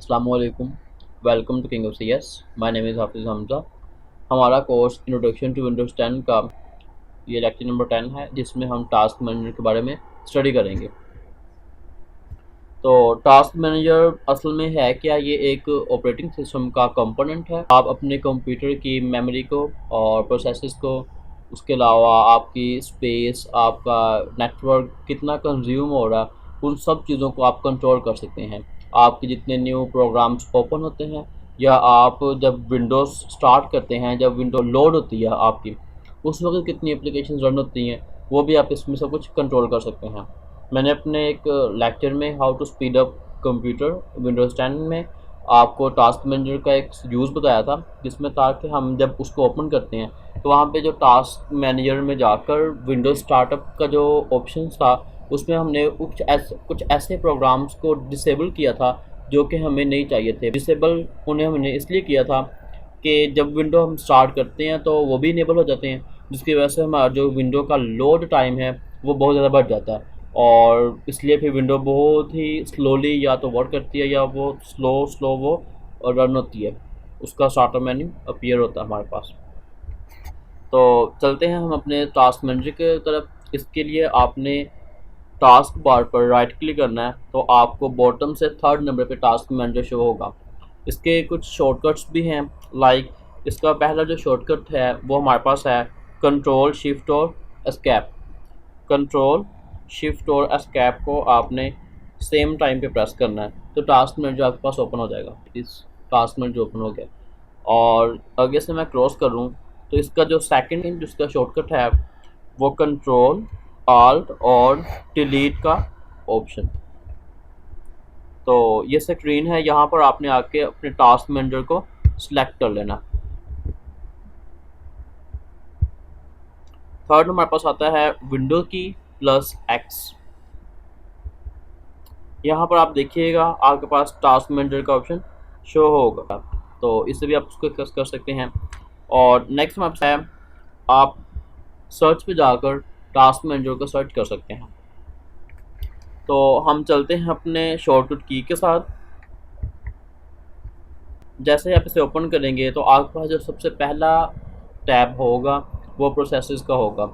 अस्सलामुअलैकुम। Welcome to king of CS. My name is Hafiz Hamza. हमारा course introduction to Windows 10 का ये लेक्चर नंबर 10 है, जिसमें हम टास्क मैनेजर के बारे में स्टडी करेंगे। तो टास्क मैनेजर असल में है क्या? ये एक ऑपरेटिंग सिस्टम का कंपोनेंट है। आप अपने कंप्यूटर की मेमोरी को और प्रोसेसेस को, उसके अलावा आपकी स्पेस, आपका नेटवर्क कितना कंज्यूम हो रहा है, उन सब चीज़ों को आप कंट्रोल कर सकते हैं। आपके जितने न्यू प्रोग्राम्स ओपन होते हैं या आप जब विंडोज़ स्टार्ट करते हैं, जब विंडो लोड होती है आपकी, उस वक्त कितनी एप्लीकेशन रन होती हैं, वो भी आप इसमें सब कुछ कंट्रोल कर सकते हैं। मैंने अपने एक लेक्चर में how to speed up computer Windows 10 में आपको टास्क मैनेजर का एक यूज़ बताया था, जिसमें था कि हम जब उसको ओपन करते हैं तो वहाँ पे जो टास्क मैनेजर में जाकर विंडोज़ स्टार्टअप का जो ऑप्शन था, उसमें हमने कुछ ऐसे प्रोग्राम्स को डिसेबल किया था जो कि हमें नहीं चाहिए थे। डिसेबल उन्हें हमने इसलिए किया था कि जब विंडो हम स्टार्ट करते हैं तो वो भी इनेबल हो जाते हैं, जिसकी वजह से हमारा जो विंडो का लोड टाइम है वो बहुत ज़्यादा बढ़ जाता है, और इसलिए फिर विंडो बहुत ही स्लोली या तो वर्क करती है या वो स्लो वो रन होती है। उसका स्टार्टर मेन्यू अपीयर होता है हमारे पास। तो चलते हैं हम अपने टास्क मैनेजर की तरफ। इसके लिए आपने टास्क बार पर राइट क्लिक करना है, तो आपको बॉटम से थर्ड नंबर पे टास्क मैनेजर शो होगा। इसके कुछ शॉर्टकट्स भी हैं, लाइक इसका पहला जो शॉर्टकट है वो हमारे पास है कंट्रोल शिफ्ट और एस्केप। कंट्रोल शिफ्ट और एस्केप को आपने सेम टाइम पे प्रेस करना है, तो टास्क मैनेजर आपके पास ओपन हो जाएगा। इस टास्क मैनेजर ओपन हो गया, और आगे से मैं क्रॉस करूँ तो इसका जो सेकंड जिसका शॉर्टकट है वो कंट्रोल आल्ट और डिलीट का ऑप्शन। तो ये स्क्रीन है, यहाँ पर आपने आके अपने टास्क मैनेजर को सिलेक्ट कर लेना। थर्ड हमारे पास आता है विंडो की प्लस एक्स। यहाँ पर आप देखिएगा आपके पास टास्क मैनेजर का ऑप्शन शो होगा, तो इससे भी आप उसको एक्सेस कर सकते हैं। और नेक्स्ट हमारे पास है, आप सर्च पे जाकर टास्क मैनेजर को सर्च कर सकते हैं। तो हम चलते हैं अपने शॉर्टकट की के साथ। जैसे आप इसे ओपन करेंगे तो आपके पास जो सबसे पहला टैब होगा वो प्रोसेसेस का होगा।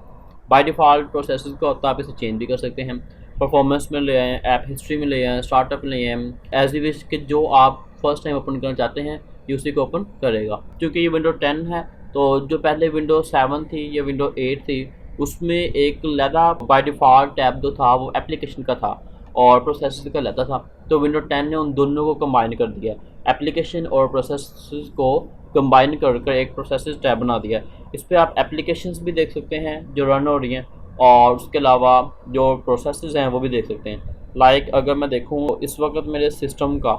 बाय डिफ़ॉल्ट प्रोसेसेस का होता है, आप इसे चेंज भी कर सकते हैं। परफॉर्मेंस में ले आएँ, ऐप हिस्ट्री में ले आएँ, स्टार्टअप में ले आएँ, एज यू विश कि जो आप फर्स्ट टाइम ओपन करना चाहते हैं ये उसी को ओपन करेगा। क्योंकि ये विंडो 10 है, तो जो पहले विंडो 7 थी या विंडो 8 थी, उसमें एक लैदा बाय डिफ़ॉल्ट टैब जो था वो एप्लीकेशन का था और प्रोसेसेस का लैदा था। तो विंडो 10 ने उन दोनों को कंबाइन कर दिया, एप्लीकेशन और प्रोसेसेस को कंबाइन कर एक प्रोसेसेस टैब बना दिया। इस पर आप एप्लीकेशंस भी देख सकते हैं जो रन हो रही हैं, और उसके अलावा जो प्रोसेसेस हैं वो भी देख सकते हैं। लाइक अगर मैं देखूँ इस वक्त मेरे सिस्टम का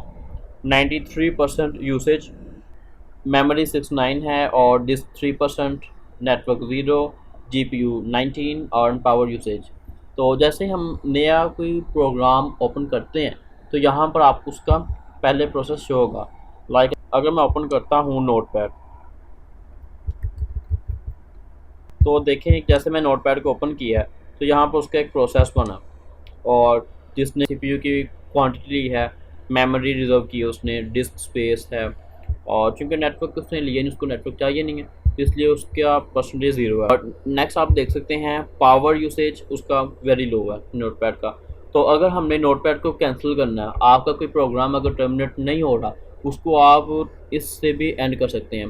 93% यूसेज, मेमोरी 69 है और डिस्क 3%, नेटवर्क 0, जीपीयू 19 और पावर यूसेज। तो जैसे हम नया कोई प्रोग्राम ओपन करते हैं तो यहाँ पर आप उसका पहले प्रोसेस शो होगा। लाइक अगर मैं ओपन करता हूँ नोटपैड, तो देखें जैसे मैं नोटपैड को ओपन किया है तो यहाँ पर उसका एक प्रोसेस बना, और जिसने सीपीयू की क्वांटिटी ली है, मेमोरी रिजर्व की है उसने, डिस्क स्पेस है, और चूंकि नेटवर्क उसने लिया नहीं, उसको नेटवर्क चाहिए नहीं है, इसलिए उसका परसेंटेज 0 है। और नेक्स्ट आप देख सकते हैं पावर यूसेज उसका वेरी लो है नोटपैड का। तो अगर हमने नोटपैड को कैंसिल करना है, आपका कोई प्रोग्राम अगर टर्मिनेट नहीं हो रहा, उसको आप इससे भी एंड कर सकते हैं।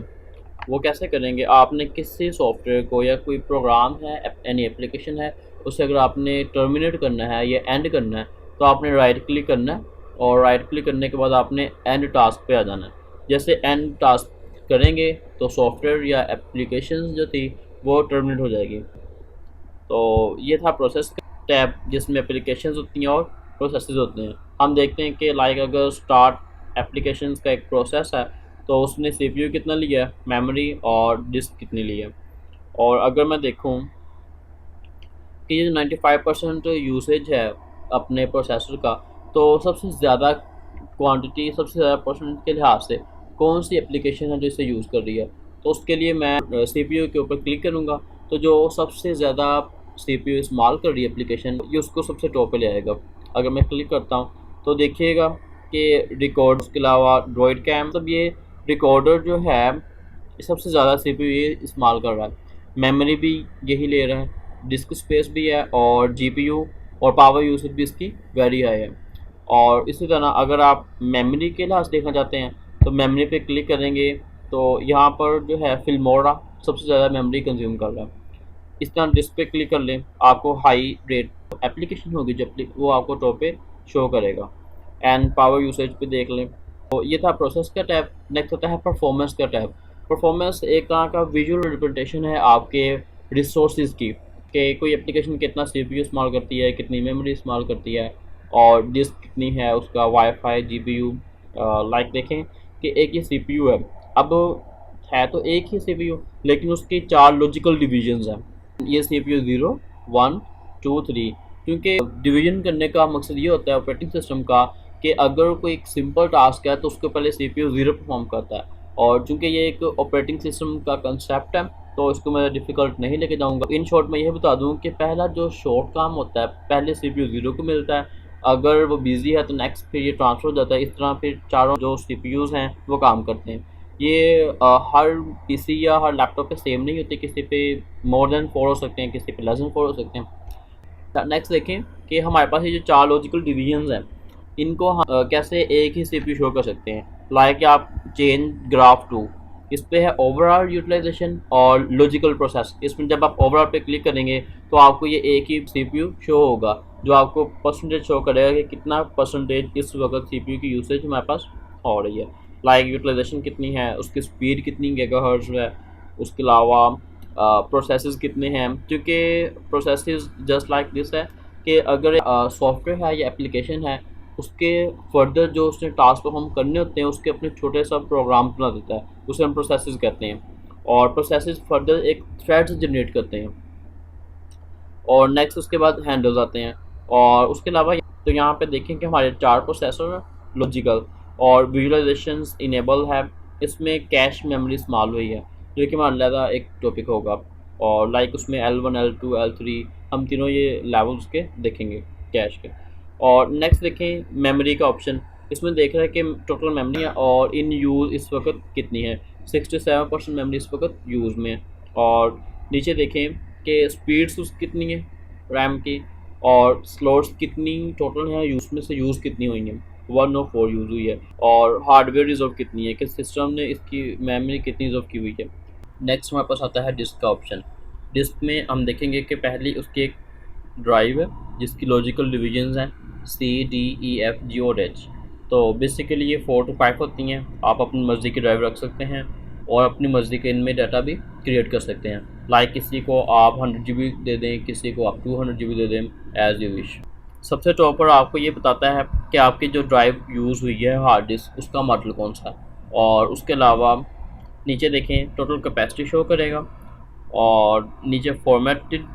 वो कैसे करेंगे? आपने किसी सॉफ्टवेयर को या कोई प्रोग्राम है, एनी एप्लीकेशन है, उसे अगर आपने टर्मिनेट करना है या एंड करना है तो आपने राइट क्लिक करना है, और राइट क्लिक करने के बाद आपने एंड टास्क पे आ जाना है। जैसे एंड टास्क करेंगे तो सॉफ्टवेयर या एप्लीकेशन जो थी वो टर्मिनेट हो जाएगी। तो ये था प्रोसेस टैब, जिसमें एप्लीकेशंस होती हैं और प्रोसेसेस होते हैं। हम देखते हैं कि लाइक अगर स्टार्ट एप्लीकेशंस का एक प्रोसेस है तो उसने सीपीयू कितना लिया है, मेमोरी और डिस्क कितनी ली है। और अगर मैं देखूं कि ये 95% यूसेज है अपने प्रोसेसर का, तो सबसे ज़्यादा क्वांटिटी, सबसे ज़्यादा परसेंट के लिहाज से कौन सी एप्लीकेशन है जो इसे यूज़ कर रही है, तो उसके लिए मैं सीपीयू के ऊपर क्लिक करूँगा, तो जो सबसे ज़्यादा सीपीयू इस्तेमाल कर रही है एप्लीकेशन, ये उसको सबसे टॉप पे ले आएगा। अगर मैं क्लिक करता हूँ तो देखिएगा कि रिकॉर्ड, उसके अलावा ड्रॉइड कैम, मतलब ये रिकॉर्डर जो है सबसे ज़्यादा CPU ये इस्तेमाल कर रहा है। मेमोरी भी यही ले रहा है, डिस्क स्पेस भी है, और GPU और पावर यूसेज भी इसकी वेरी हाई है। और इसी तरह अगर आप मेमोरी के लिहाज देखना चाहते हैं तो मेमोरी पे क्लिक करेंगे तो यहाँ पर जो है फिल्मोरा सबसे ज़्यादा मेमोरी कंज्यूम कर रहा है। इस तरह डिस्क पे क्लिक कर लें, आपको हाई रेट एप्लीकेशन होगी जो वो आपको टॉप पे शो करेगा। एंड पावर यूसेज पे देख लें। तो ये था प्रोसेस का टैब। नेक्स्ट होता है परफॉर्मेंस का टैब। परफॉर्मेंस एक तरह का विजुअल रिप्रेजेंटेशन है आपके रिसोर्सेज की, कि कोई एप्लीकेशन कितना CPU इस्तेमाल करती है, कितनी मेमोरी इस्तेमाल करती है, और डिस्क कितनी है, उसका वाईफाई, GPU। लाइक देखें कि एक ही CPU है, अब है तो एक ही CPU, लेकिन उसकी 4 लॉजिकल डिवीजन्स हैं। ये CPU 0, 1, 2, 3, क्योंकि डिवीजन करने का मकसद ये होता है ऑपरेटिंग सिस्टम का कि अगर कोई एक सिंपल टास्क है तो उसके पहले CPU 0 परफॉर्म करता है। और चूंकि ये एक ऑपरेटिंग सिस्टम का कंसेप्ट है तो इसको मैं डिफ़िकल्ट नहीं लेके जाऊंगा। इन शॉर्ट में यह बता दूं कि पहला जो शॉर्ट काम होता है पहले CPU 0 को मिलता है, अगर वो बिजी है तो नेक्स्ट फिर ये ट्रांसफ़र हो जाता है। इस तरह फिर चारों जो CPUs हैं वो काम करते हैं। ये हर PC या हर लैपटॉप पे सेम नहीं होते, किसी पे मोर देन 4 हो सकते हैं, किसी पे लेस देन 4 हो सकते हैं। नेक्स्ट देखें कि हमारे पास ये जो 4 लॉजिकल डिवीजन्स हैं इनको हम कैसे एक ही CPU शो कर सकते हैं। लाइक आप चेन ग्राफ 2, इस पे है ओवरऑल यूटिलाइजेशन और लॉजिकल प्रोसेस। इसमें जब आप ओवरऑल पे क्लिक करेंगे तो आपको ये एक ही CPU शो होगा जो आपको परसेंटेज शो करेगा कि कितना परसेंटेज इस वक्त CPU की यूसेज हमारे पास हो रही है। लाइक यूटिलाइजेशन कितनी है, उसकी स्पीड कितनी गीगाहर्ट्ज़ है, उसके अलावा प्रोसेसेस कितने हैं। क्योंकि प्रोसेसेस जस्ट लाइक दिस है कि अगर सॉफ्टवेयर है या एप्लीकेशन है, उसके फर्दर जो उसने टास्क परफॉर्म करने होते हैं उसके अपने छोटे सा प्रोग्राम बना देता है, उसे हम प्रोसेसेस कहते हैं। और प्रोसेसेस फर्दर एक थ्रेड से जनरेट करते हैं। और नेक्स्ट उसके बाद हैंडल्स आते हैं। और उसके अलावा तो यहाँ पे देखें कि हमारे 4 प्रोसेसर लॉजिकल और विजुअलाइजेशंस इनेबल है। इसमें कैश मेमोरी इस्तेमाल हुई है जो कि हमारा अलग एक टॉपिक होगा। और लाइक उसमें L1, L2, L3 हम तीनों ये लेवल्स के देखेंगे कैश के। और नेक्स्ट देखें मेमोरी का ऑप्शन। इसमें देख रहे हैं कि टोटल मेमोरी है और इन यूज़ इस वक्त कितनी है। 67% मेमोरी इस वक्त यूज़ में है। और नीचे देखें कि स्पीड्स उसकी कितनी है रैम की, और स्लॉट्स कितनी टोटल है, यूज़ में से यूज़ कितनी हुई हैं, 1 और 4 यूज़ हुई है। और हार्डवेयर रिजर्व कितनी है कि सिस्टम ने इसकी मेमोरी कितनी रिजर्व की हुई है। नेक्स्ट हमारे पास आता है डिस्क का ऑप्शन। डिस्क में हम देखेंगे कि पहली उसकी एक ड्राइव है जिसकी लॉजिकल डिवीजन्स हैं C, D, E, F, G और H। तो बेसिकली ये 4 to 5 होती हैं। आप अपनी मर्ज़ी की ड्राइव रख सकते हैं और अपनी मर्ज़ी के इनमें डाटा भी क्रिएट कर सकते हैं। लाइक किसी को आप 100 GB दे दें, किसी को आप 200 GB दे दें, एज़ यू विश। सबसे टॉप पर आपको ये बताता है कि आपकी जो ड्राइव यूज़ हुई है हार्ड डिस्क उसका मॉडल कौन सा है। और उसके अलावा नीचे देखें टोटल कैपेसिटी शो करेगा और नीचे फॉर्मेटेड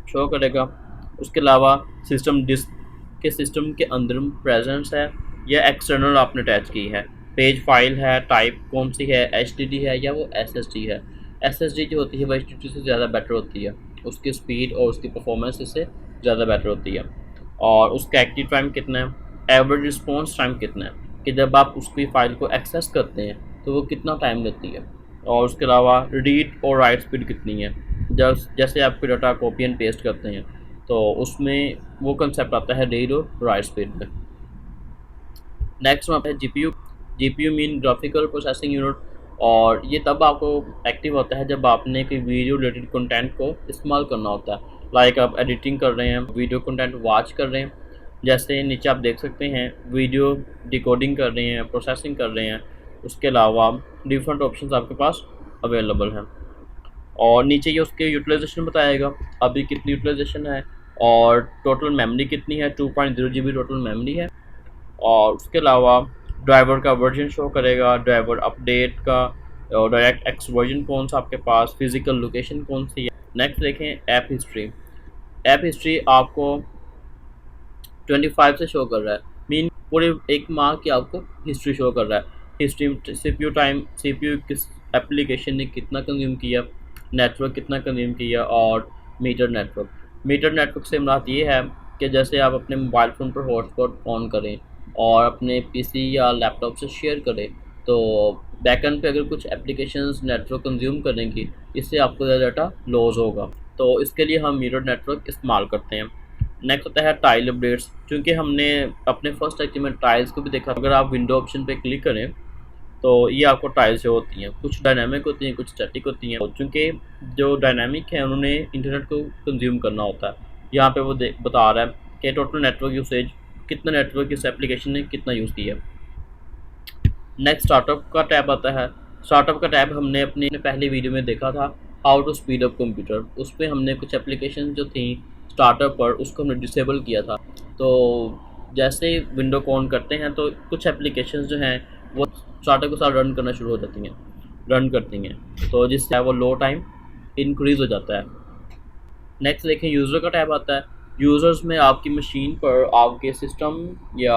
शो करेगा। उसके अलावा सिस्टम डिस्क के सिस्टम के अंदर प्रेजेंस है या एक्सटर्नल आपने अटैच की है, पेज फाइल है, टाइप कौन सी है, HDD है या वो SSD है। SSD जो होती है वो HDD से ज़्यादा बेटर होती है, उसकी स्पीड और उसकी परफॉर्मेंस इससे ज़्यादा बेटर होती है। और उसका एक्टिव टाइम कितना है, एवरेज रिस्पॉन्स टाइम कितना है कि जब आप उसकी फ़ाइल को एक्सेस करते हैं तो वो कितना टाइम लेती है। और उसके अलावा रीड और राइट स्पीड कितनी है, जैसे आप कोई डाटा कॉपी एंड पेस्ट करते हैं तो उसमें वो कंसेप्ट आता है रीड और राइट स्पीड में। नेक्स्ट वहाँ पे GPU mean graphical processing unit. और ये तब आपको एक्टिव होता है जब आपने कोई वीडियो रिलेटेड कंटेंट को इस्तेमाल करना होता है। लाइक आप एडिटिंग कर रहे हैं, वीडियो कंटेंट वॉच कर रहे हैं, जैसे नीचे आप देख सकते हैं वीडियो डिकोडिंग कर रहे हैं, प्रोसेसिंग कर रहे हैं। उसके अलावा डिफरेंट ऑप्शंस आपके पास अवेलेबल हैं। और नीचे ये उसके यूटिलाइजेशन बताएगा अभी कितनी यूटिलाइजेशन है और टोटल मेमोरी कितनी है, 2.0 GB टोटल मेमोरी है। और उसके अलावा ड्राइवर का वर्जन शो करेगा, ड्राइवर अपडेट का, और डायरेक्ट एक्स वर्जन कौन सा आपके पास, फिजिकल लोकेशन कौन सी है। नेक्स्ट देखें ऐप हिस्ट्री। ऐप हिस्ट्री आपको 25 से शो कर रहा है, मीन पूरे एक माह की आपको हिस्ट्री शो कर रहा है। हिस्ट्री CPU टाइम, CPU किस एप्लीकेशन ने कितना कंज्यूम किया, नेटवर्क कितना कंज्यूम किया, और मीटर नेटवर्क। मीटर नेटवर्क से मुराद ये है कि जैसे आप अपने मोबाइल फ़ोन पर हॉटस्पॉट ऑन करें और अपने पीसी या लैपटॉप से शेयर करें, तो बैकएंड पे अगर कुछ एप्लीकेशंस नेटवर्क कंज्यूम करेंगी, इससे आपको ज़्यादा डाटा लॉस होगा। तो इसके लिए हम मिरर नेटवर्क इस्तेमाल करते हैं। नेक्स्ट होता है टाइल अपडेट्स। क्योंकि हमने अपने फर्स्ट लेक्चर में टाइल्स को भी देखा, अगर आप विंडो ऑप्शन पे क्लिक करें तो ये आपको टाइल्स जो होती हैं, कुछ डायनामिक होती हैं, कुछ स्टैटिक होती हैं। चूँकि जो डायनामिक है उन्होंने इंटरनेट को कंज्यूम करना होता है। यहाँ पे वो बता रहा है कि टोटल नेटवर्क यूसेज, कितना नेटवर्क इस एप्लीकेशन ने कितना यूज़ किया। नेक्स्ट स्टार्टअप का टैब आता है। स्टार्टअप का टैब हमने अपनी पहली वीडियो में देखा था, how to speed up computer. उस पर हमने कुछ एप्लीकेशन जो थी स्टार्टअप पर, उसको हमने डिसेबल किया था। तो जैसे विंडो को ऑन करते हैं तो कुछ एप्लीकेशंस जो हैं वो स्टार्टअप के साथ रन करना शुरू हो जाती हैं, रन करती हैं, तो जिससे वो लो टाइम इंक्रीज़ हो जाता है। नेक्स्ट देखें, यूज़र का टैब आता है। यूज़र्स में आपकी मशीन पर आपके सिस्टम या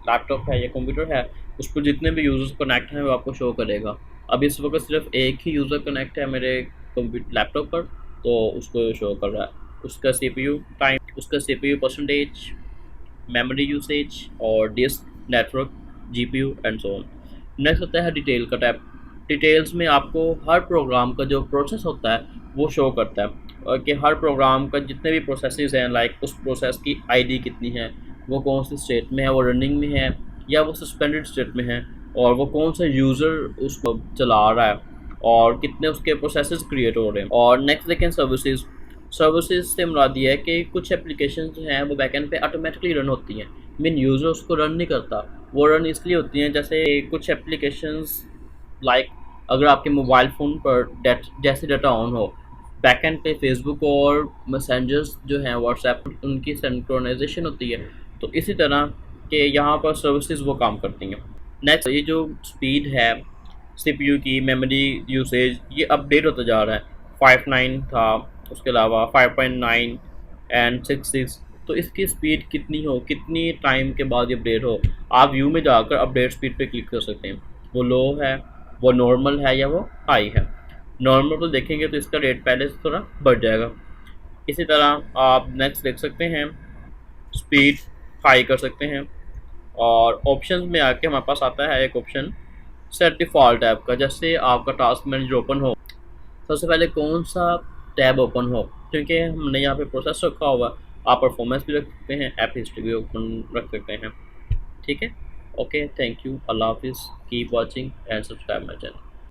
लैपटॉप है या कंप्यूटर है, उस पर जितने भी यूज़र्स कनेक्ट हैं वो आपको शो करेगा। अब इस वक्त सिर्फ एक ही यूज़र कनेक्ट है मेरे कंप्यूटर लैपटॉप पर, तो उसको शो कर रहा है उसका सीपीयू टाइम, उसका सीपीयू परसेंटेज, मेमोरी यूसेज और disk, network, GPU and so on. Next होता है डिटेल का टैब। डिटेल्स में आपको हर प्रोग्राम का जो प्रोसेस होता है वो शो करता है, और कि हर प्रोग्राम का जितने भी प्रोसेसेस हैं, लाइक उस प्रोसेस की आईडी कितनी है, वो कौन सी स्टेट में है, वो रनिंग में है या वो सस्पेंडेड स्टेट में है, और वो कौन सा यूज़र उसको चला रहा है, और कितने उसके प्रोसेसेस क्रिएट हो रहे हैं। और नेक्स्ट देखें सर्विसेज। सर्विसेज से मुराद ये है कि कुछ एप्लीकेशन जो हैं वो बैकएंड पे ऑटोमेटिकली रन होती हैं, मीन यूज़र उसको रन नहीं करता। वो रन इसलिए होती हैं, जैसे कुछ एप्लीकेशंस लाइक अगर आपके मोबाइल फ़ोन पर जैसे डाटा ऑन हो, बैकएंड पे फेसबुक और मैसेंजर्स जो हैं व्हाट्सएप, उनकी सिंक्रोनाइजेशन होती है। तो इसी तरह के यहाँ पर सर्विसेज वो काम करती हैं। नेक्स्ट, ये जो स्पीड है सीपीयू की, मेमोरी यूसेज, ये अपडेट होता जा रहा है। 5.9 था, उसके अलावा 5.9 एंड 6.6। तो इसकी स्पीड कितनी हो, कितनी टाइम के बाद ये अपडेट हो, आप व्यू में जाकर अपडेट स्पीड पे क्लिक कर सकते हैं। वो लो है, वो नॉर्मल है या वो हाई है। नॉर्मल को देखेंगे तो इसका रेट पहले से थोड़ा बढ़ जाएगा। इसी तरह आप नेक्स्ट देख सकते हैं, स्पीड हाई कर सकते हैं। और ऑप्शंस में आके हमारे पास आता है एक ऑप्शन सेट डिफ़ॉल्ट ऐप का। जैसे आपका टास्क मैनेजर ओपन हो, सबसे पहले कौन सा टैब ओपन हो, क्योंकि हमने यहाँ पे प्रोसेस रखा हुआ, आप परफॉर्मेंस भी रख सकते हैं, ऐप हिस्ट्री भी ओपन रख सकते हैं। ठीक है, ओके, थैंक यू, अल्लाह हाफिज़, keep watching and subscribe my channel.